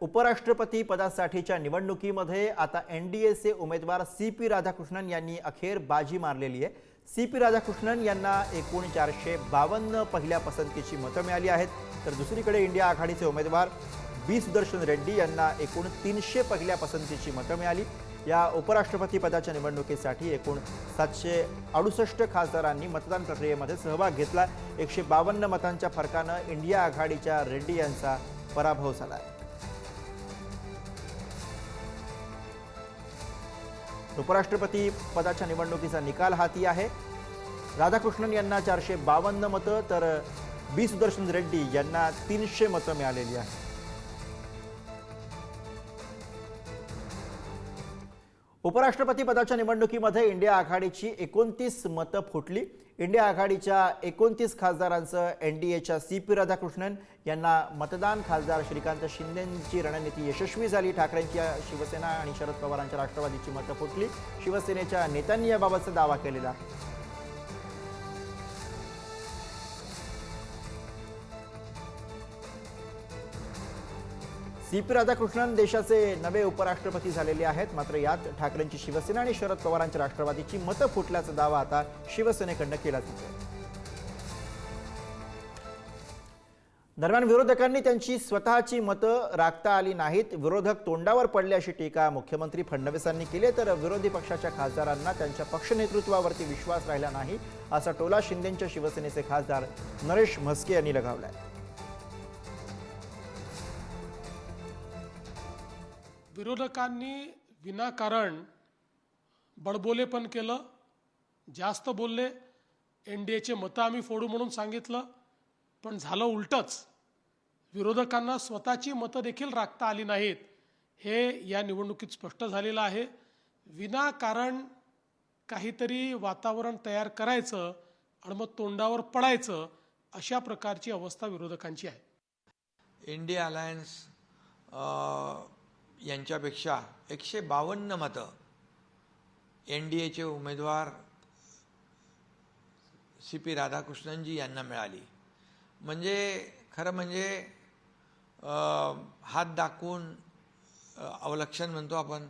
उपराष्ट्रपती पदासाठीच्या निवडणुकीमध्ये आता एनडीएचे उमेदवार सीपी राधाकृष्णन यांनी अखेर बाजी मारलेली आहे। सीपी राधाकृष्णन यांना एकूण 452 पहिल्या पसंतीची मतं मिळाली आहेत, तर दुसरीकडे इंडिया आघाडीचे उमेदवार बी सुदर्शन रेड्डी यांना एकूण 300 पहिल्या पसंतीची मतं मिळाली। या उपराष्ट्रपती पदाच्या निवडणुकीसाठी एकूण 768 खासदारांनी मतदान प्रक्रियेमध्ये सहभाग घेतला। 152 मतांच्या फरकानं इंडिया आघाडीच्या रेड्डी यांचा पराभव झाला। उपराष्ट्रपती पदाच्या निवडणुकीचा निकाल हाती आहे। राधाकृष्णन यांना 452 मतं तर बी सुदर्शन रेड्डी यांना 300 मतं मिळालेली आहेत। उपराष्ट्रपती पदाच्या निवडणुकीमध्ये इंडिया आघाडीची 29 मतं फुटली। इंडिया आघाडीच्या 29 खासदारांचं एनडीएच्या सीपी राधाकृष्णन यांना मतदान, खासदार श्रीकांत शिंदेंची रणनीती यशस्वी झाली। ठाकरेंची शिवसेना आणि शरद पवारांच्या राष्ट्रवादीची मतं फुटली। शिवसेनेच्या नेत्यांनी याबाबतचा दावा केलेला आहे। सीपी राधाकृष्णन देशाचे नवे उपराष्ट्रपती झालेले आहेत, मात्र यात ठाकरेंची शिवसेना आणि शरद पवारांच्या राष्ट्रवादीची मतं फुटल्याचा दावा आता शिवसेनेकडून केला जातो। दरम्यान विरोधकांनी त्यांची स्वतःची मतं राखता आली नाहीत, विरोधक तोंडावर पडले अशी टीका मुख्यमंत्री फडणवीसांनी केली, तर विरोधी पक्षाच्या खासदारांना त्यांच्या पक्ष नेतृत्वावरती विश्वास राहिला नाही असा टोला शिंदेंच्या शिवसेनेचे खासदार नरेश म्हस्के यांनी लगावलाय। विरोधकांनी विनाकारण बडबोलेपण केलं, जास्त बोलले, एनडीएचे मतं आम्ही फोडू म्हणून सांगितलं, पण झालं उलटंच। विरोधकांना स्वतःची मतं देखील राखता आली नाहीत, हे या निवडणुकीत स्पष्ट झालेलं आहे। विनाकारण काहीतरी वातावरण तयार करायचं आणि मग तोंडावर पडायचं, अशा प्रकारची अवस्था विरोधकांची आहे। इंडिया अलायन्स यांच्यापेक्षा 152 मतं एनडीएचे उमेदवार सीपी राधाकृष्णनजी यांना मिळाली। म्हणजे खरं म्हणजे हात दाखवून अवलक्षण म्हणतो आपण,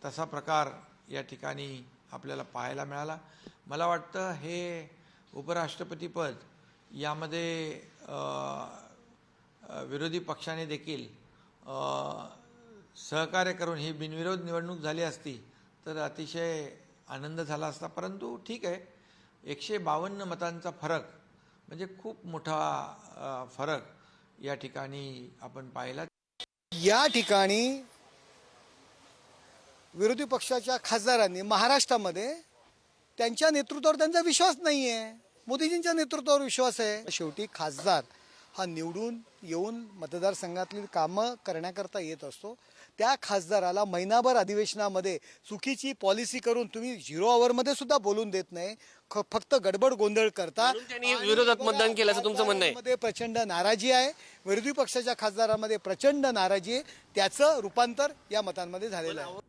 तसा प्रकार या ठिकाणी आपल्याला पाहायला मिळाला। मला वाटतं हे उपराष्ट्रपतीपद यामध्ये विरोधी पक्षाने देखील सहकार्य करून ही बिनविरोध निवडणूक झाली असती तर अतिशय आनंद झाला असता, परंतु ठीक आहे, 152 मतांचा फरक म्हणजे खूप मोठा फरक या ठिकाणी आपण पाहिला। या ठिकाणी विरोधी पक्षाच्या खासदारांनी महाराष्ट्रामध्ये त्यांच्या नेतृत्वावर त्यांचा विश्वास नाही आहे, मोदीजींच्या नेतृत्वावर विश्वास आहे। शेवटी खासदार हा निवडून येऊन मतदारसंघातली कामं करण्याकरता येत असतो। त्या खासदाराला महिनाभर अधिवेशनामध्ये चुकीची पॉलिसी करून तुम्ही 0 आवरमध्ये सुद्धा बोलून देत नाही, फक्त गडबड गोंधळ करता। विरोधात मतदान केल्याचं तुमचं म्हणणं आहे? मध्ये प्रचंड नाराजी आहे, विरोधी पक्षाच्या खासदारांमध्ये प्रचंड नाराजी आहे, त्याचं रूपांतर या मतांमध्ये झालेलं आहे।